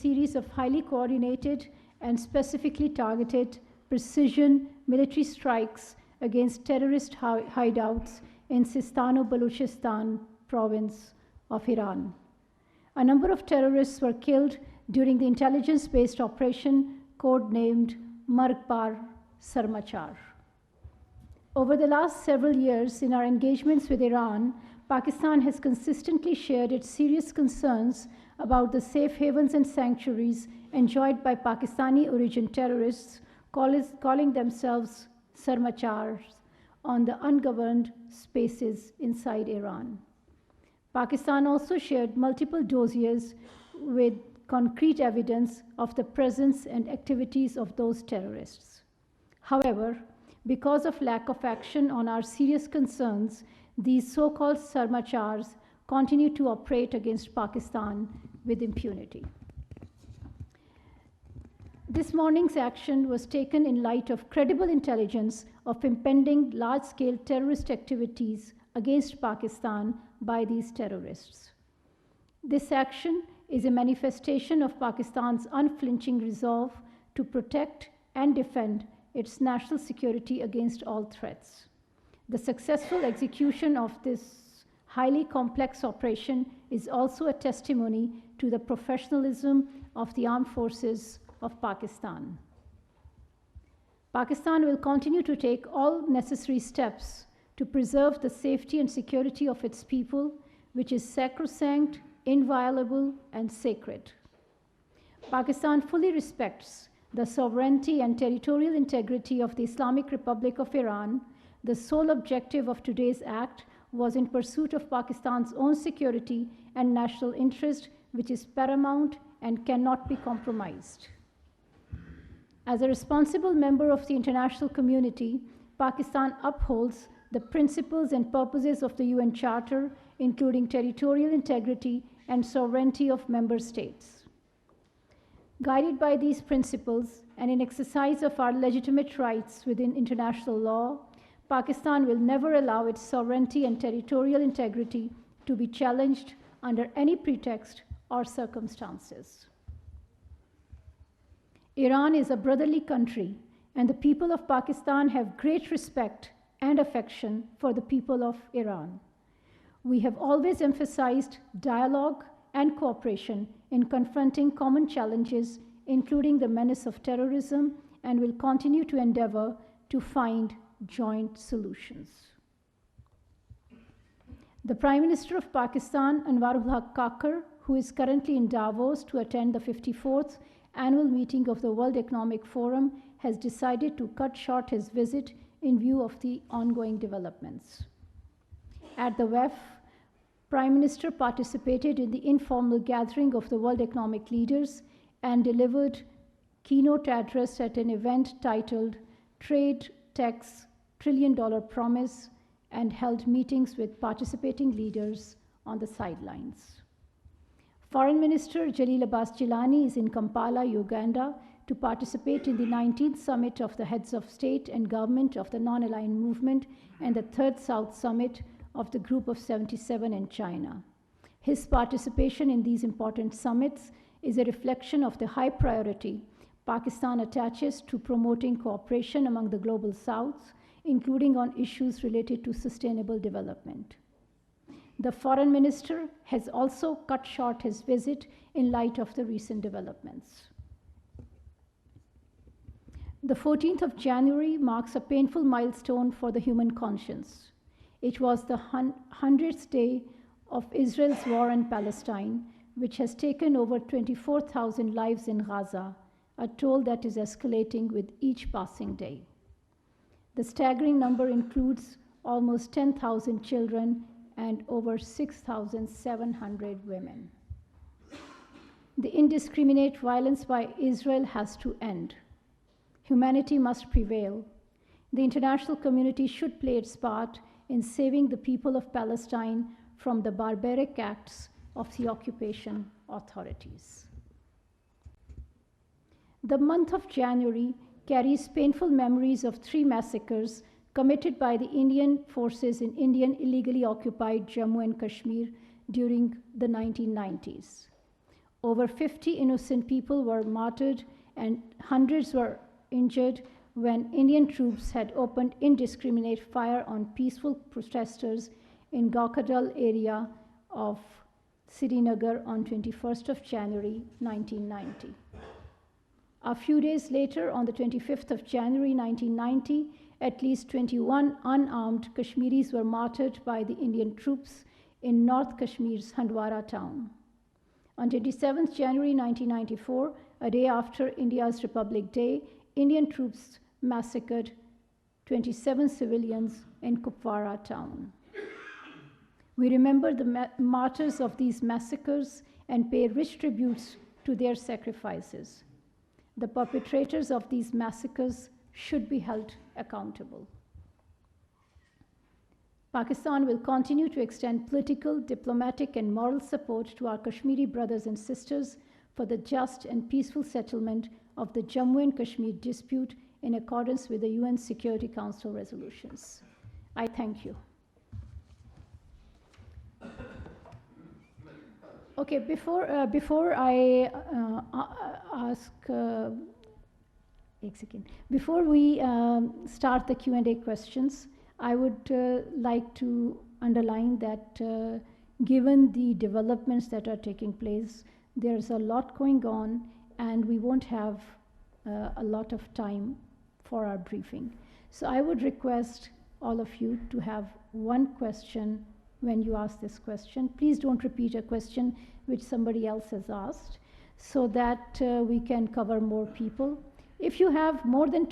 series of highly coordinated and specifically targeted precision military strikes against terrorist hideouts in Sistan-o-Baluchistan province of Iran. A number of terrorists were killed during the intelligence-based operation codenamed Marg Bar Sarmachar. Over the last several years, in our engagements with Iran, Pakistan has consistently shared its serious concerns about the safe havens and sanctuaries enjoyed by Pakistani-origin terrorists calling themselves Sarmachars on the ungoverned spaces inside Iran. Pakistan also shared multiple dossiers with concrete evidence of the presence and activities of those terrorists. However, because of lack of action on our serious concerns, these so-called Sarmachars continue to operate against Pakistan with impunity. This morning's action was taken in light of credible intelligence of impending large-scale terrorist activities against Pakistan by these terrorists. This action is a manifestation of Pakistan's unflinching resolve to protect and defend its national security against all threats. The successful execution of this highly complex operation is also a testimony to the professionalism of the armed forces of Pakistan. Pakistan will continue to take all necessary steps to preserve the safety and security of its people, which is sacrosanct, inviolable, and sacred. Pakistan fully respects the sovereignty and territorial integrity of the Islamic Republic of Iran. The sole objective of today's act was in pursuit of Pakistan's own security and national interest, which is paramount and cannot be compromised. As a responsible member of the international community, Pakistan upholds the principles and purposes of the UN Charter, including territorial integrity and sovereignty of member states. Guided by these principles and in exercise of our legitimate rights within international law, Pakistan will never allow its sovereignty and territorial integrity to be challenged under any pretext or circumstances. Iran is a brotherly country, and the people of Pakistan have great respect and affection for the people of Iran. We have always emphasized dialogue and cooperation in confronting common challenges, including the menace of terrorism, and will continue to endeavor to find joint solutions. The Prime Minister of Pakistan, Anwarul Haq Kakar, who is currently in Davos to attend the 54th annual meeting of the World Economic Forum, has decided to cut short his visit in view of the ongoing developments. At the WEF, Prime Minister participated in the informal gathering of the World Economic Leaders and delivered keynote address at an event titled Trade, Tech's $1 Trillion Promise, and held meetings with participating leaders on the sidelines. Foreign Minister Jalil Abbas Jilani is in Kampala, Uganda, to participate in the 19th Summit of the Heads of State and Government of the Non-Aligned Movement and the 3rd South Summit of the Group of 77 in China. His participation in these important summits is a reflection of the high priority Pakistan attaches to promoting cooperation among the Global South, including on issues related to sustainable development. The Foreign Minister has also cut short his visit in light of the recent developments. The 14th of January marks a painful milestone for the human conscience. It was the 100th day of Israel's war in Palestine, which has taken over 24,000 lives in Gaza, a toll that is escalating with each passing day. The staggering number includes almost 10,000 children and over 6,700 women. The indiscriminate violence by Israel has to end. Humanity must prevail. The international community should play its part in saving the people of Palestine from the barbaric acts of the occupation authorities. The month of January carries painful memories of 3 massacres committed by the Indian forces in Indian illegally occupied Jammu and Kashmir during the 1990s. Over 50 innocent people were martyred and hundreds were injured when Indian troops had opened indiscriminate fire on peaceful protesters in Gaukadal area of Srinagar on 21st of January 1990. A few days later, on the 25th of January 1990, at least 21 unarmed Kashmiris were martyred by the Indian troops in North Kashmir's Handwara town. On 27th January 1994, a day after India's Republic Day, Indian troops massacred 27 civilians in Kupwara town. We remember the martyrs of these massacres and pay rich tributes to their sacrifices. The perpetrators of these massacres should be held accountable. Pakistan will continue to extend political, diplomatic, and moral support to our Kashmiri brothers and sisters for the just and peaceful settlement of the Jammu and Kashmir dispute in accordance with the UN Security Council resolutions. I thank you. Okay, before I ask, before we start the Q&A questions, I would like to underline that given the developments that are taking place, there's a lot going on and we won't have a lot of time for our briefing. So I would request all of you to have one question when you ask this question. Please don't repeat a question which somebody else has asked so that we can cover more people. If you have more than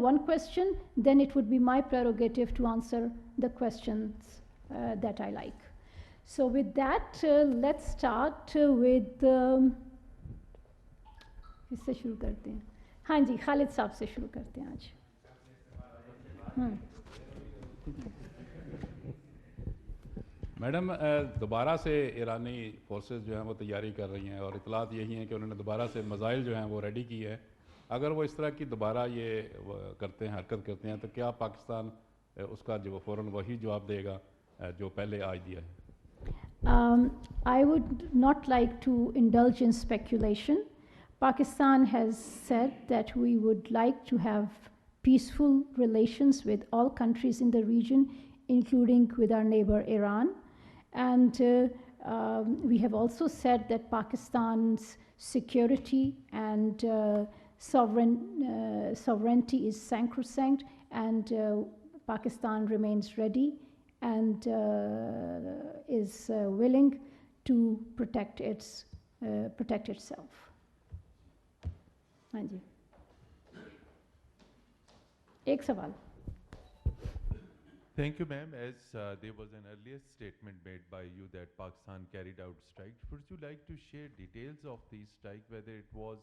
one question, then it would be my prerogative to answer the questions that I like. So with that, let's start with किससे शुरू करते हैं? हाँ जी, खालिद साहब से शुरू करते हैं आज. मैडम, दोबारा से ईरानी फोर्सेस जो हैं वो तैयारी कर रही हैं और इतलात यही हैं कि उन्होंने दोबारा से मिसाइल जो हैं वो रेडी की है. अगर वो इस तरह की दोबारा ये करते हैं, हरकत करते हैं, तो क्या पाकिस्तान उसका जो फ़ौरन वही जवाब देगा जो पहले आज दिया है? I would not like to indulge in speculation. Pakistan has said that we would like to have peaceful relations with all countries in the region, including with our neighbor Iran. And we have also said that Pakistan's security and sovereignty is sacrosanct, and Pakistan remains ready and is willing to protect itself. हाँ जी. एक सवाल. Thank you, ma'am. As there was an earlier statement made by you that Pakistan carried out strikes, would you like to share details of these strikes, whether it was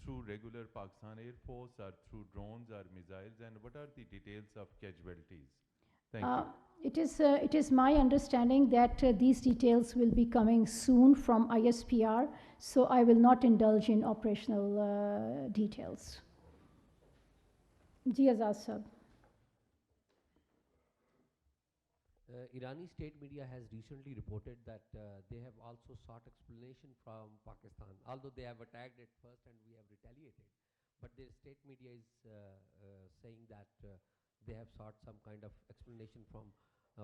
through regular Pakistan Air Force or through drones or missiles, and what are the details of casualties? Thank you. It is my understanding that these details will be coming soon from ISPR, so I will not indulge in operational details. Ji Azad sir. Irani state media has recently reported that they have also sought explanation from Pakistan, although they have attacked it first and we have retaliated. But their state media is saying that they have sought some kind of explanation from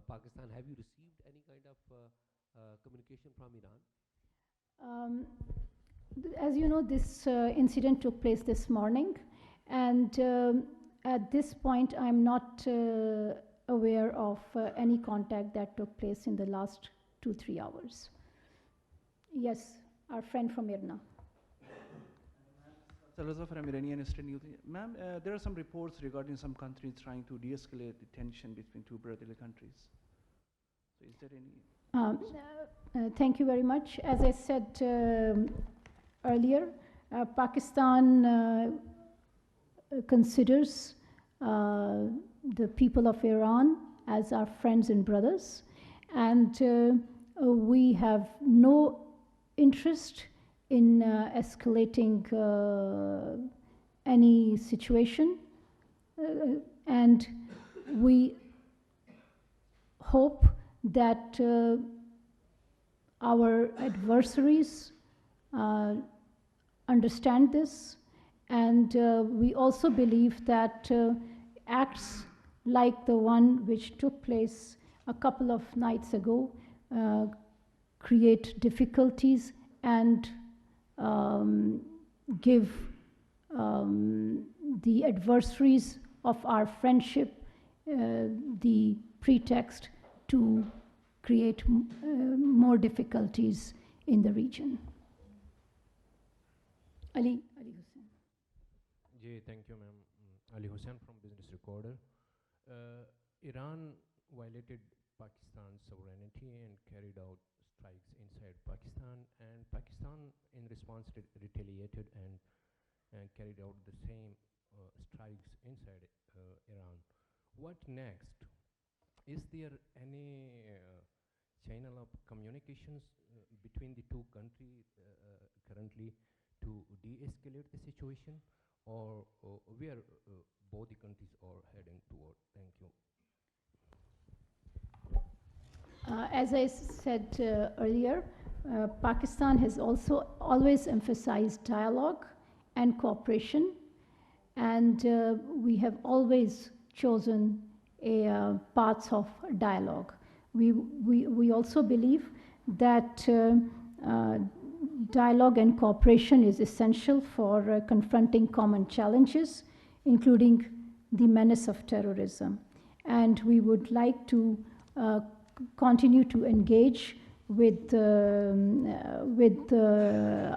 Pakistan. Have you received any kind of communication from Iran? As you know, this incident took place this morning, and at this point I'm not aware of any contact that took place in the last 2-3 hours. Yes, our friend from IRNA. Salazar from Iranian Eastern Youth. Ma'am, there are some reports regarding some countries trying to de-escalate the tension between two brotherly countries. So is there any... Thank you very much. As I said earlier, Pakistan considers the people of Iran as our friends and brothers, and we have no interest in escalating any situation, and we hope that our adversaries understand this, and we also believe that acts like the one which took place a couple of nights ago create difficulties and give the adversaries of our friendship the pretext to create more difficulties in the region. Ali Hussain. Ji, thank you, ma'am. Ali Hussain from Business Recorder. Iran violated Pakistan's sovereignty and carried out strikes inside Pakistan, and Pakistan in response retaliated and carried out the same strikes inside Iran. What next? Is there any channel of communications between the two countries currently to de-escalate the situation, or where both the countries are heading toward? Thank you. As I said earlier, Pakistan has also always emphasized dialogue and cooperation, and we have always chosen a path of dialogue. We also believe that dialogue and cooperation is essential for confronting common challenges, including the menace of terrorism. And we would like to continue to engage with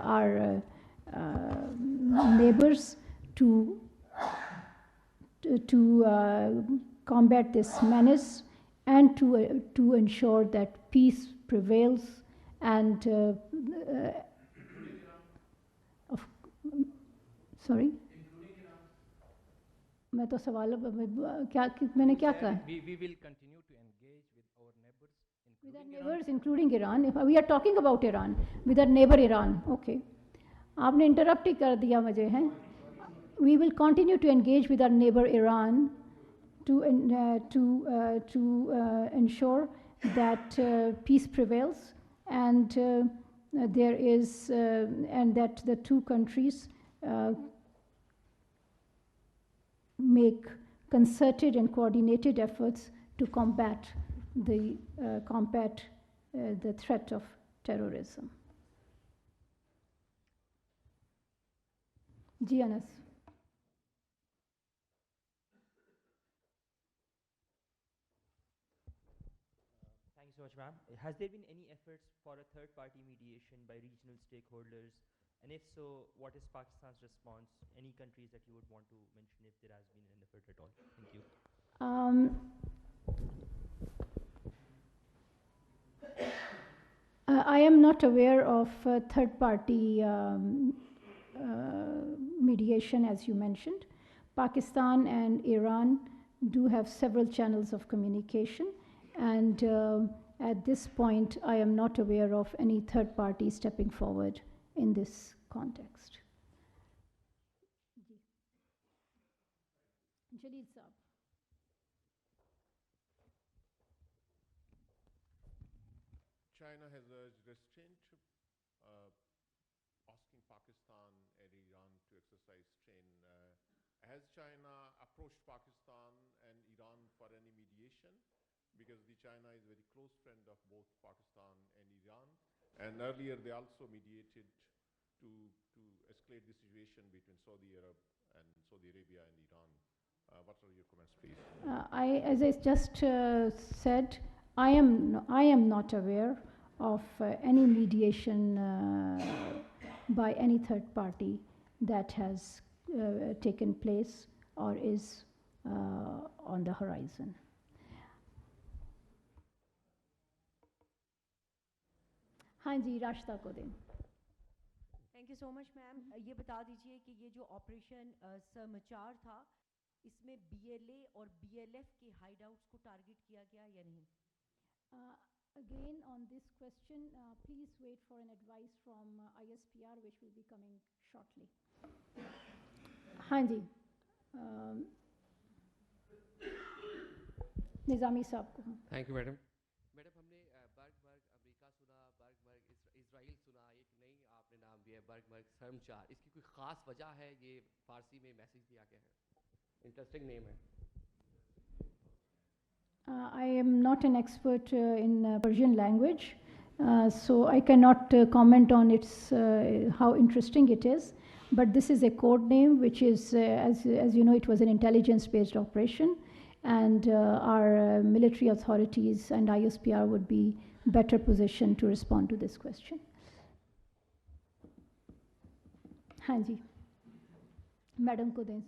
our neighbors to combat this menace and to ensure that peace prevails and sorry, मैं तो सवाल क्या मैंने क्या कहा? We will continue to engage with our neighbors, with our neighbors, including Iran. If we are talking about Iran, with our neighbor Iran. Okay, आपने interrupt ही कर दिया मुझे हैं. We will continue to engage with our neighbor Iran to ensure that peace prevails and there is and that the two countries make concerted and coordinated efforts to combat the threat of terrorism. Giannis. Thank you so much, ma'am. Has there been any efforts for a third-party mediation by regional stakeholders? And if so, what is Pakistan's response? Any countries that you would want to mention if there has been an effort at all? Thank you. I am not aware of third-party mediation, as you mentioned. Pakistan and Iran do have several channels of communication, and at this point, I am not aware of any third party stepping forward in this context. Jalil Saab. China has urged restraint, asking Pakistan and Iran to exercise strain. Has China approached Pakistan and Iran for any mediation? Because China is a very close friend of both Pakistan and Iran. And earlier they also mediated to escalate the situation between Saudi Arabia and Iran. What are your comments, please? As I just said, I am not aware of any mediation by any third party that has taken place or is on the horizon. हाँ जी रास्ता को दें. Thank you so much ma'am. ये बता दीजिए कि ये जो ऑपरेशन सरमचार था इसमें बीएलए और बीएलएफ के हाइडआउट्स को टारगेट किया गया या नहीं? Again on this question, please wait for an advice from ISPR which will be coming shortly. हाँ जी निज़ामी साहब को. Thank you madam. मैडम हमने बर्ग अमेरिका सुना, बर्ग इसराइल सुना, एक नई आपने नाम दिया Sarmachar. इसकी कोई ख़ास वजह है, ये फ़ारसी में मैसेज दिया गया है? इंटरेस्टिंग नेम है. I am not an expert in Persian language, so I cannot comment on its how interesting it is. But this is a code name, which is, as you know, it was an intelligence-based operation, and our military authorities and ISPR would be better positioned to respond to this question. Hanji, Madam ko dein,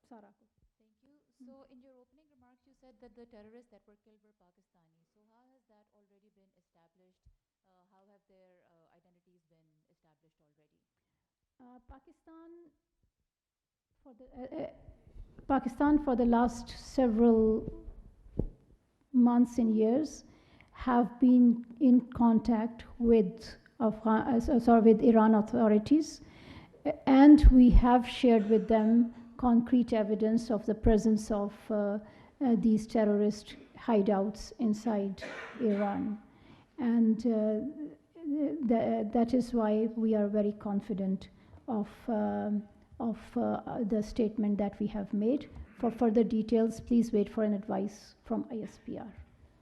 Sara ko. Thank you. So in your opening remarks, you said that the terrorists that were killed were Pakistani. So how has that already been established? How have their identities been established already? Pakistan for the last several months and years have been in contact with Iran authorities, and we have shared with them concrete evidence of the presence of these terrorist hideouts inside Iran. And that is why we are very confident of the statement that we have made. For further details, please wait for an advice from ISPR.